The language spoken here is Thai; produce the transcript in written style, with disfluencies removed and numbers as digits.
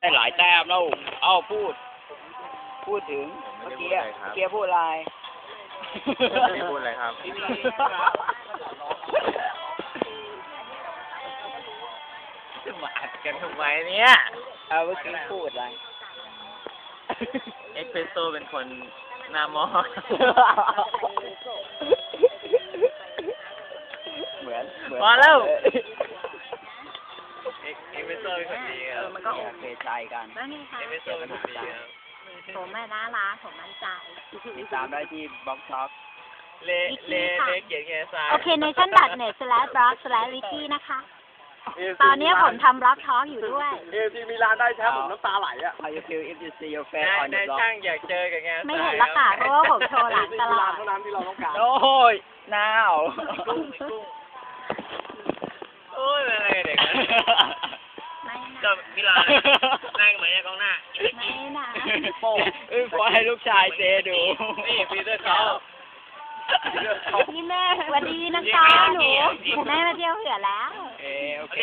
ได้หลายแต้มแล้วเอ้าพูดถึง ผมไม่ เมื่อ ได้ กี้ พูดอะไรครับ เมื่อกี้พูดอะไร ไม่ได้พูดอะไรครับ จะมาอัดกันทำไมเนี่ยเอาเมื่อกี้พูดอะไร เอ็กเพรสโซ่เป็นคนหน้ามอ เหมือน พอแล้ว เอ็กเพรสโซ่เป็นคนดีครับ มันก็โอเคใจกัน แล้วนี่ค่ะ เอ็กเพรสโซ่เป็นคนดีครับ ผมแม่น่ารักผมมั่นใจ ติดตามได้ที่บล็อกช็อป เล่เขียนแค่ซ้าย โอเค nation.net/blog/wiki นะคะ ตอนนี้ผมทำบล็อกทอล์กอยู่ด้วย ทีมีร้านได้แชมป์ผมน้ำตาไหลอ่ะ How you feel if you see your face นาย on the นาย block ช่างอยากเจอกับงาน ไม่เห็นละค่ะ เพราะว่าผมโชว์หลังตลอด เท่านั้นที่เราต้องการ โอ้ย now โอ้ยอะไรเด็กนะ ไม่ ก็ นะ มิลานนั่งเหมือนกองหน้า ไม่นะ โป้พอให้ลูกชายเจดู นี่ปีเตอร์เขา นี่แม่สวัสดีนะคะหนูแม่มาเที่ยวเหือแล้ว โอเค โอเค